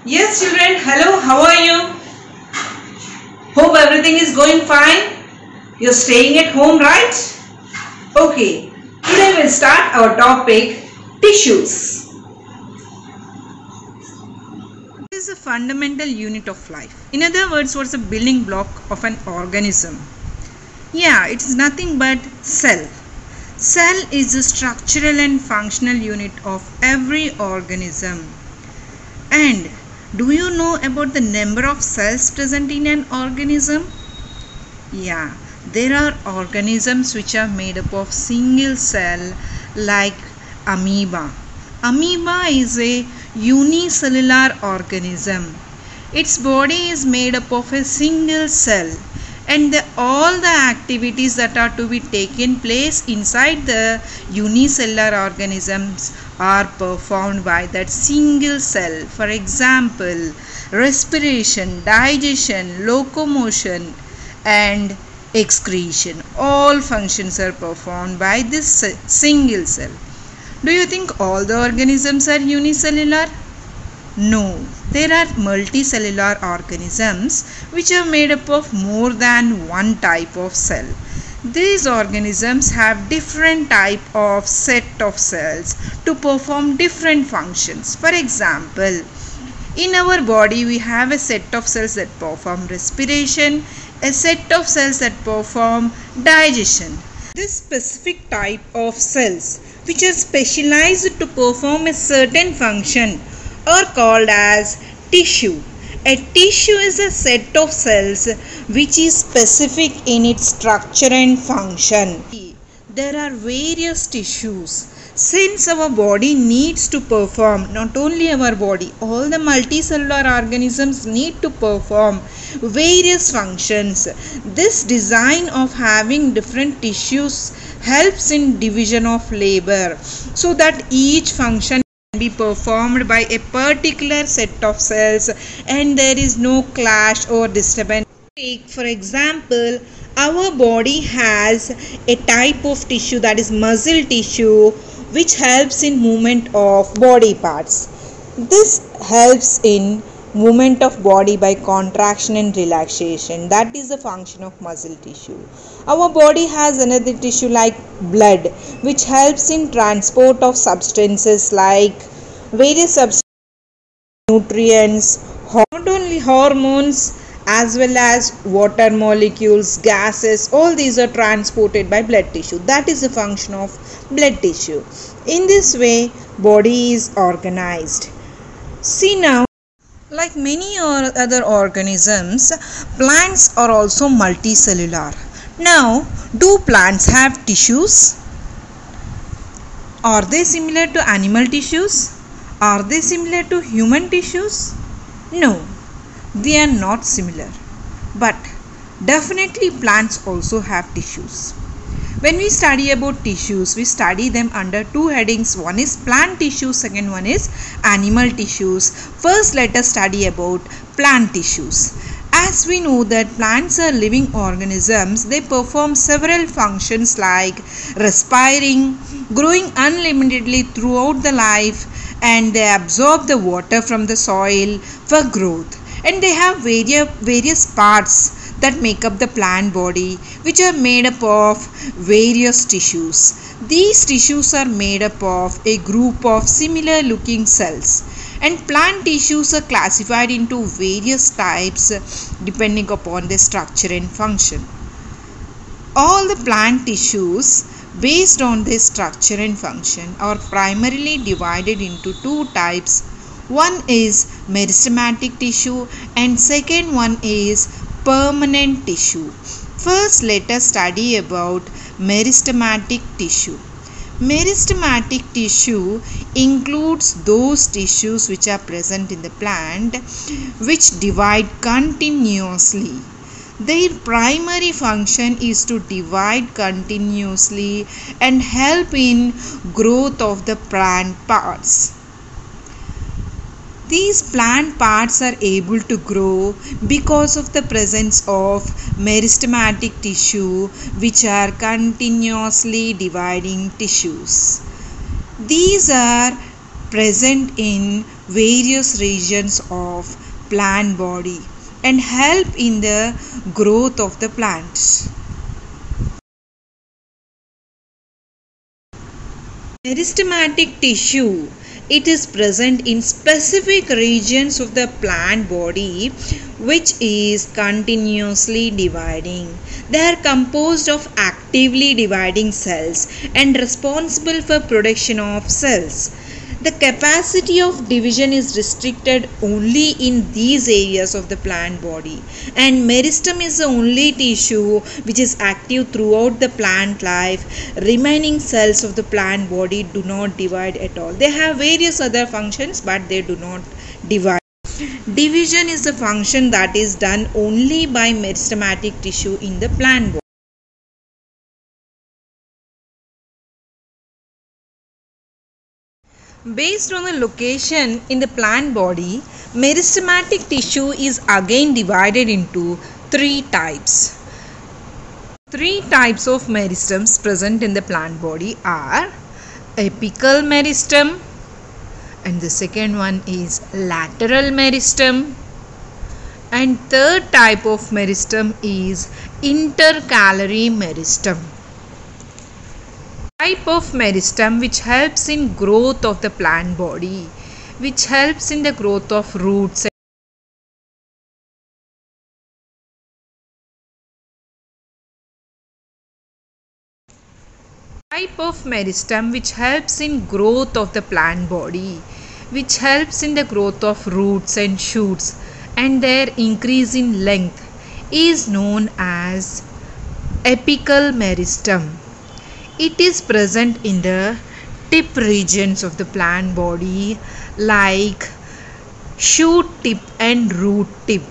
Yes, children. Hello, how are you? Hope everything is going fine. You're staying at home, right? Okay. Today we'll start our topic tissues. It is a fundamental unit of life. In other words, what's the building block of an organism? Yeah, it's nothing but cell. Cell is the structural and functional unit of every organism. And do you know about the number of cells present in an organism? Yeah, there are organisms which are made up of single cell like amoeba. Amoeba is a unicellular organism. Its body is made up of a single cell, and all the activities that are to be taken place inside the unicellular organisms are performed by that single cell. For example, respiration, digestion, locomotion and excretion, all functions are performed by this single cell. Do you think all the organisms are unicellular? No, there are multicellular organisms which are made up of more than one type of cell. These organisms have different type of set of cells to perform different functions. For example, in our body we have a set of cells that perform respiration, a set of cells that perform digestion. This specific type of cells which are specialized to perform a certain function are called as tissue. A tissue is a set of cells which is specific in its structure and function. There are various tissues. Since our body needs to perform, not only our body, all the multicellular organisms need to perform various functions. This design of having different tissues helps in division of labor so that each function be performed by a particular set of cells and there is no clash or disturbance. Take for example, our body has a type of tissue, that is muscle tissue, which helps in movement of body parts. This helps in movement of body by contraction and relaxation. That is the function of muscle tissue. Our body has another tissue like blood, which helps in transport of substances like various substances, nutrients, not only hormones as well as water molecules, gases, all these are transported by blood tissue. That is the function of blood tissue. In this way, body is organized. See now, like many other organisms, plants are also multicellular. Now, do plants have tissues? Are they similar to animal tissues? Are they similar to human tissues? No, they are not similar. But definitely plants also have tissues. When we study about tissues, we study them under two headings. One is plant tissues, second one is animal tissues. First, let us study about plant tissues. As we know that plants are living organisms, they perform several functions like respiring, growing unlimitedly throughout the life, and they absorb the water from the soil for growth. And they have various parts that make up the plant body, which are made up of various tissues. These tissues are made up of a group of similar looking cells, and plant tissues are classified into various types depending upon their structure and function. All the plant tissues based on their structure and function are primarily divided into two types. One is meristematic tissue and second one is permanent tissue. First, let us study about meristematic tissue. Meristematic tissue includes those tissues which are present in the plant which divide continuously. Their primary function is to divide continuously and help in growth of the plant parts. These plant parts are able to grow because of the presence of meristematic tissue, which are continuously dividing tissues. These are present in various regions of plant body and help in the growth of the plants. Meristematic tissue. It is present in specific regions of the plant body which is continuously dividing. They are composed of actively dividing cells and responsible for production of cells. The capacity of division is restricted only in these areas of the plant body, and meristem is the only tissue which is active throughout the plant life. Remaining cells of the plant body do not divide at all. They have various other functions, but they do not divide. Division is the function that is done only by meristematic tissue in the plant body. Based on the location in the plant body, meristematic tissue is again divided into three types. Three types of meristems present in the plant body are apical meristem, and the second one is lateral meristem, and third type of meristem is intercalary meristem. Type of meristem which helps in growth of the plant body, which helps in the growth of roots. Type of meristem which helps in growth of the plant body, which helps in the growth of roots and shoots and their increase in length, is known as apical meristem. It is present in the tip regions of the plant body like shoot tip and root tip.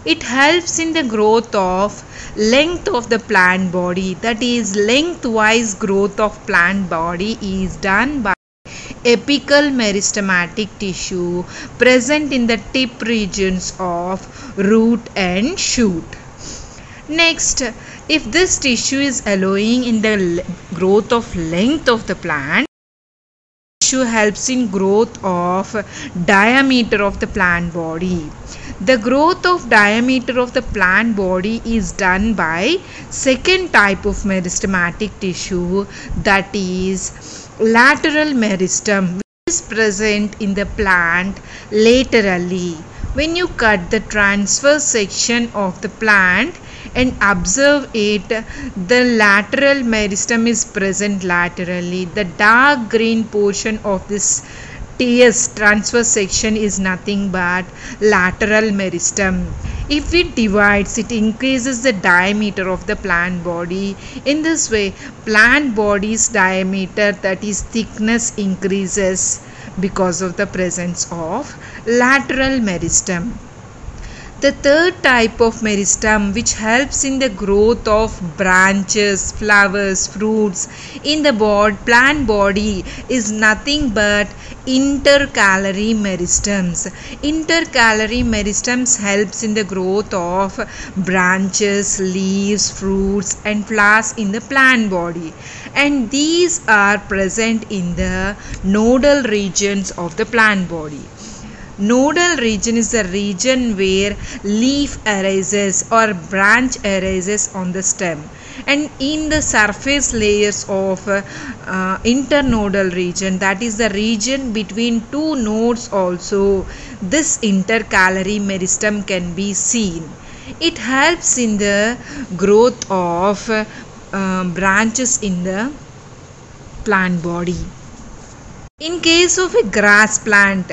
It helps in the growth of length of the plant body, that is lengthwise growth of plant body is done by apical meristematic tissue present in the tip regions of root and shoot. Next, if this tissue is allowing in the growth of length of the plant, tissue helps in growth of diameter of the plant body. The growth of diameter of the plant body is done by second type of meristematic tissue, that is lateral meristem, which is present in the plant laterally. When you cut the transverse section of the plant and observe it, the lateral meristem is present laterally. The dark green portion of this TS transverse section is nothing but lateral meristem. If it divides, it increases the diameter of the plant body. In this way, plant body's diameter, that is thickness, increases because of the presence of lateral meristem. The third type of meristem which helps in the growth of branches, flowers, fruits in the plant body is nothing but intercalary meristems. Intercalary meristems helps in the growth of branches, leaves, fruits and flowers in the plant body, and these are present in the nodal regions of the plant body. Nodal region is the region where leaf arises or branch arises on the stem, and in the surface layers of internodal region, that is the region between two nodes also, this intercalary meristem can be seen. It helps in the growth of branches in the plant body. In case of a grass plant,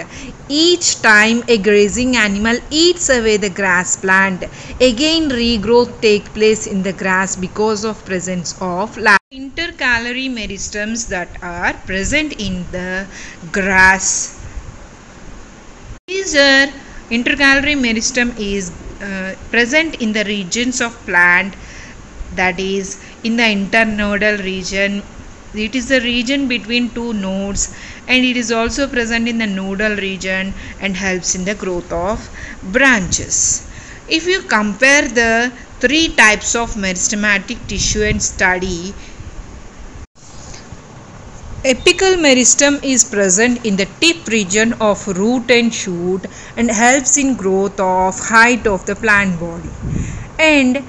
each time a grazing animal eats away the grass plant, again regrowth takes place in the grass because of presence of intercalary meristems that are present in the grass. These intercalary meristem is present in the regions of plant, that is in the internodal region. It is the region between two nodes, and it is also present in the nodal region and helps in the growth of branches. If you compare the three types of meristematic tissue and study, Apical meristem is present in the tip region of root and shoot and helps in growth of height of the plant body. And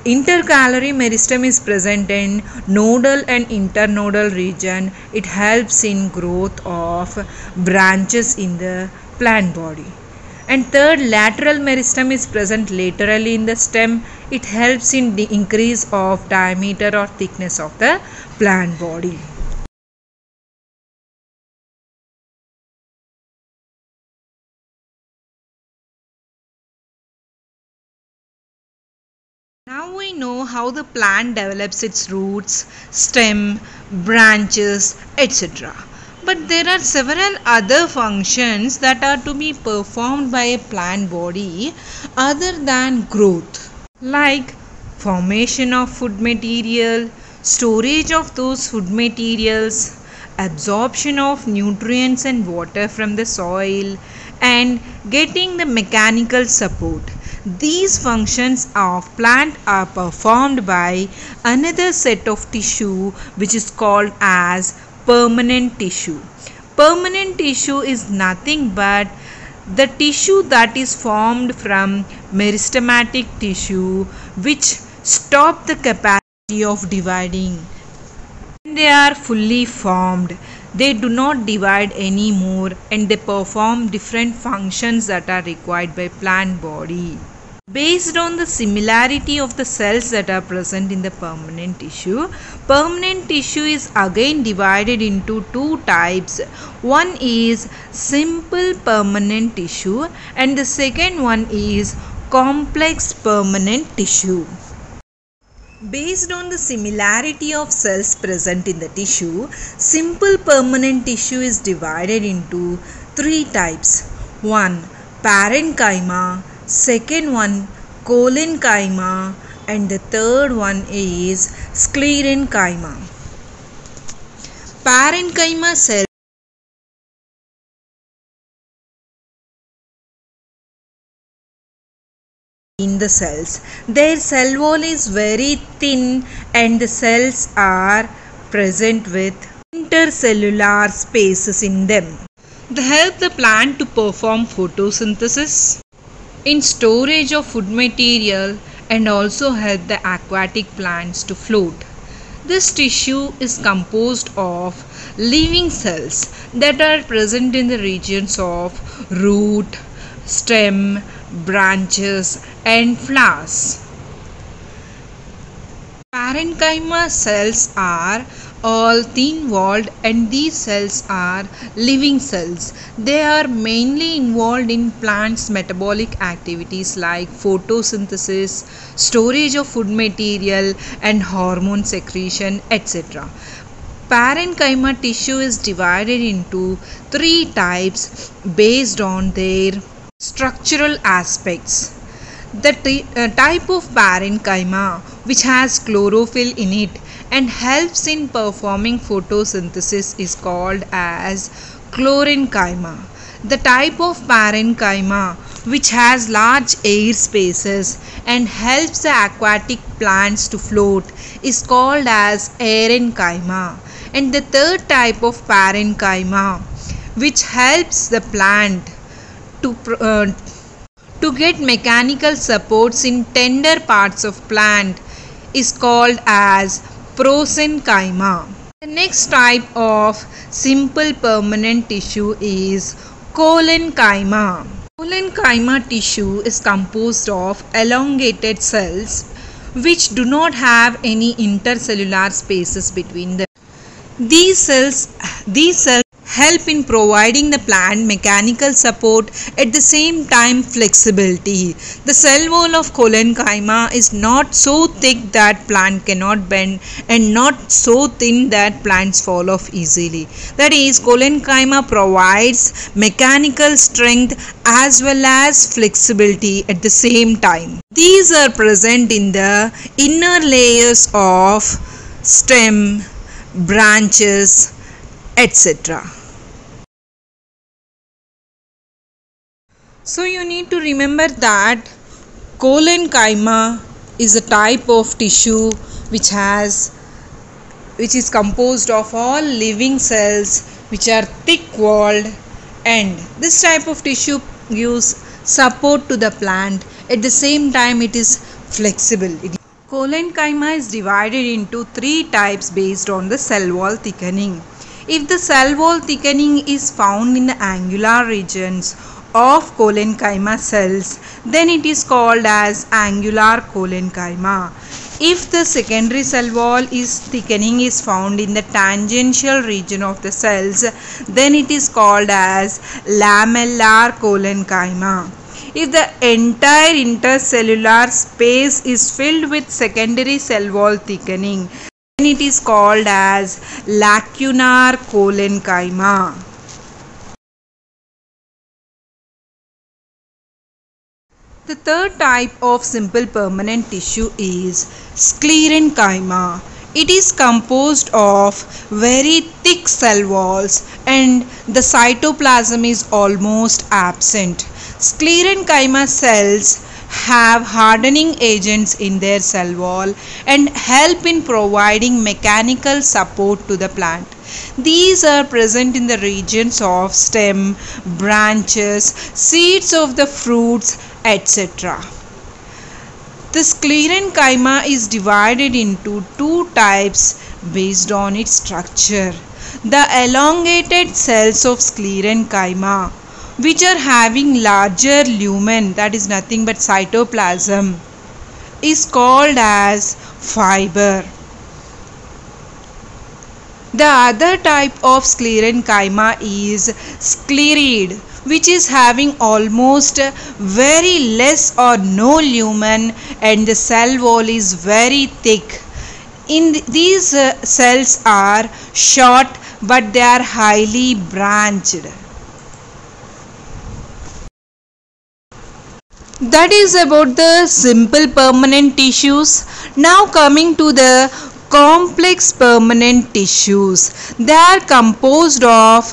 intercalary meristem is present in nodal and internodal region. It helps in growth of branches in the plant body. And third, lateral meristem is present laterally in the stem. It helps in the increase of diameter or thickness of the plant body. Now we know how the plant develops its roots, stem, branches, etc. But there are several other functions that are to be performed by a plant body other than growth, like formation of food material, storage of those food materials, absorption of nutrients and water from the soil, and getting the mechanical support. These functions of plant are performed by another set of tissue which is called as permanent tissue. Permanent tissue is nothing but the tissue that is formed from meristematic tissue which stop the capacity of dividing. When they are fully formed, they do not divide anymore and they perform different functions that are required by plant body. Based on the similarity of the cells that are present in the permanent tissue is again divided into two types. One is simple permanent tissue and the second one is complex permanent tissue. Based on the similarity of cells present in the tissue, simple permanent tissue is divided into three types. One, parenchyma, second one collenchyma, and the third one is sclerenchyma. Parenchyma cells in the cells. Their cell wall is very thin and the cells are present with intercellular spaces in them. They help the plant to perform photosynthesis, in storage of food material, and also help the aquatic plants to float. This tissue is composed of living cells that are present in the regions of root, stem, branches and flowers. Parenchyma cells are all thin-walled and these cells are living cells. They are mainly involved in plants' metabolic activities like photosynthesis, storage of food material and hormone secretion, etc. Parenchyma tissue is divided into three types based on their structural aspects. The type of parenchyma which has chlorophyll in it and helps in performing photosynthesis is called as chlorenchyma. The type of parenchyma which has large air spaces and helps the aquatic plants to float is called as aerenchyma. And the third type of parenchyma which helps the plant to get mechanical supports in tender parts of plant is called as prosenchyma. The next type of simple permanent tissue is collenchyma. Collenchyma tissue is composed of elongated cells which do not have any intercellular spaces between them. These cells help in providing the plant mechanical support, at the same time flexibility. The cell wall of collenchyma is not so thick that plant cannot bend and not so thin that plants fall off easily. That is, collenchyma provides mechanical strength as well as flexibility at the same time. These are present in the inner layers of stem, branches, etc. So you need to remember that collenchyma is a type of tissue which has which is composed of all living cells which are thick walled, and this type of tissue gives support to the plant. At the same time, it is flexible. Collenchyma is divided into three types based on the cell wall thickening. If the cell wall thickening is found in the angular regions of collenchyma cells, then it is called as angular collenchyma. If the secondary cell wall thickening is found in the tangential region of the cells, then it is called as lamellar collenchyma. If the entire intercellular space is filled with secondary cell wall thickening, then it is called as lacunar collenchyma. The third type of simple permanent tissue is sclerenchyma. It is composed of very thick cell walls and the cytoplasm is almost absent. Sclerenchyma cells have hardening agents in their cell wall and help in providing mechanical support to the plant. These are present in the regions of stem, branches, seeds of the fruits, etc. The sclerenchyma is divided into two types based on its structure. The elongated cells of sclerenchyma, which are having larger lumen, that is nothing but cytoplasm, is called as fiber. The other type of sclerenchyma is sclerid, which is having almost very less or no lumen and the cell wall is very thick. These cells are short but they are highly branched. That is about the simple permanent tissues. Now coming to the complex permanent tissues. They are composed of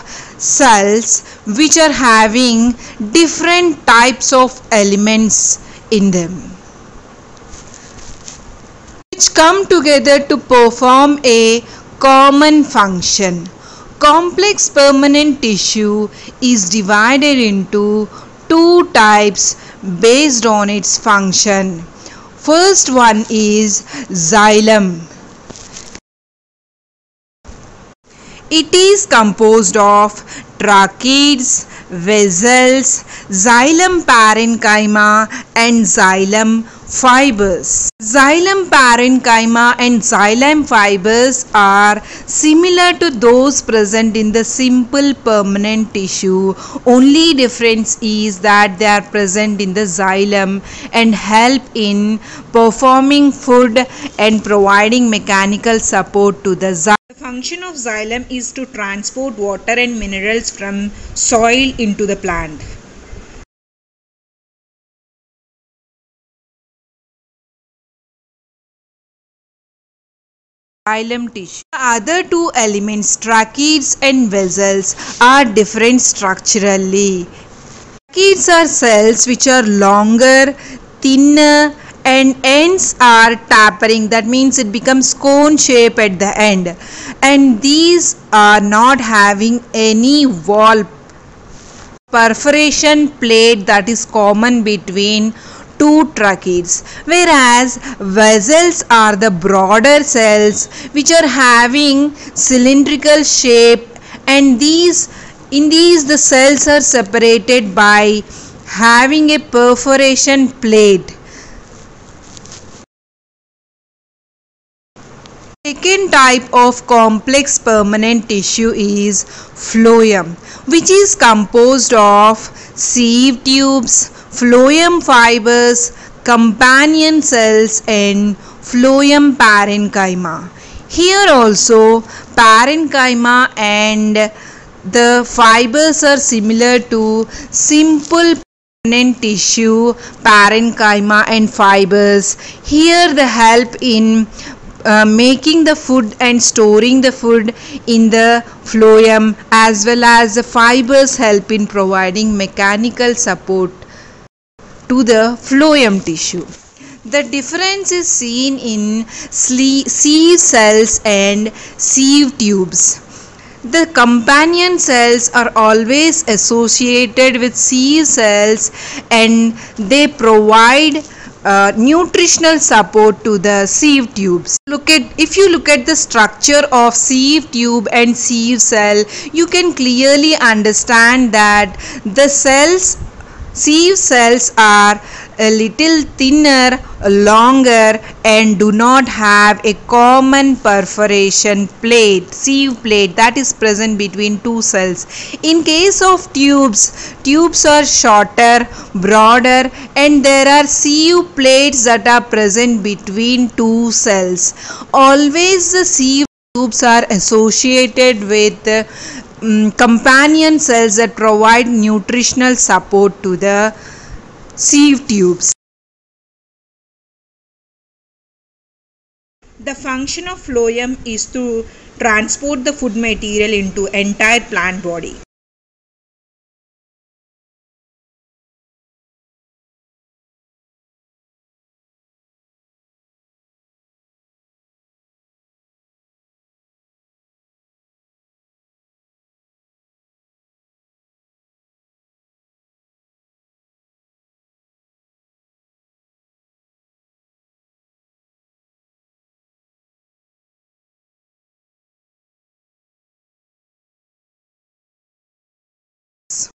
cells which are having different types of elements in them, which come together to perform a common function. Complex permanent tissue is divided into two types based on its function. First one is xylem. It is composed of tracheids, vessels, xylem parenchyma and xylem fibers. Xylem parenchyma and xylem fibers are similar to those present in the simple permanent tissue. Only difference is that they are present in the xylem and help in performing food and providing mechanical support to the xylem. The function of xylem is to transport water and minerals from soil into the plant. Xylem tissue. The other two elements, tracheids and vessels, are different structurally. Tracheids are cells which are longer, thinner, and ends are tapering. That means it becomes cone shape at the end. And these are not having any wall perforation plate that is common between two tracheids, whereas vessels are the broader cells which are having cylindrical shape, and in these the cells are separated by having a perforation plate. Second type of complex permanent tissue is phloem, which is composed of sieve tubes, phloem fibers, companion cells and phloem parenchyma. Here also parenchyma and the fibers are similar to simple permanent tissue, parenchyma and fibers. Here they help in making the food and storing the food in the phloem, as well as the fibers help in providing mechanical support to the phloem tissue. The difference is seen in sieve cells and sieve tubes. The companion cells are always associated with sieve cells and they provide nutritional support to the sieve tubes. If you look at the structure of sieve tube and sieve cell, you can clearly understand that the sieve cells are a little thinner, longer, and do not have a common perforation plate, sieve plate, that is present between two cells. In case of tubes are shorter, broader, and there are sieve plates that are present between two cells. Always the sieve tubes are associated with companion cells that provide nutritional support to the sieve tubes. The function of phloem is to transport the food material into entire plant body.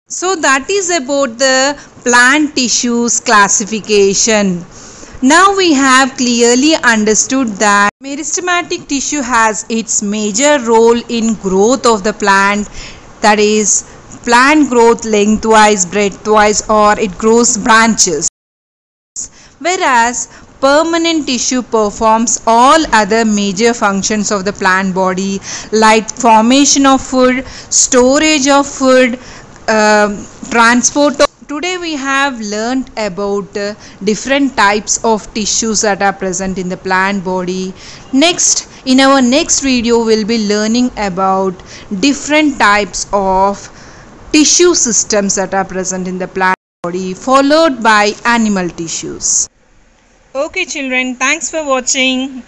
So that is about the plant tissues classification. Now we have clearly understood that meristematic tissue has its major role in growth of the plant, that is plant growth lengthwise, breadthwise, or it grows branches. Whereas permanent tissue performs all other major functions of the plant body like formation of food, storage of food, transport. Today we have learned about different types of tissues that are present in the plant body. In our next video we'll be learning about different types of tissue systems that are present in the plant body, followed by animal tissues. Okay children, thanks for watching.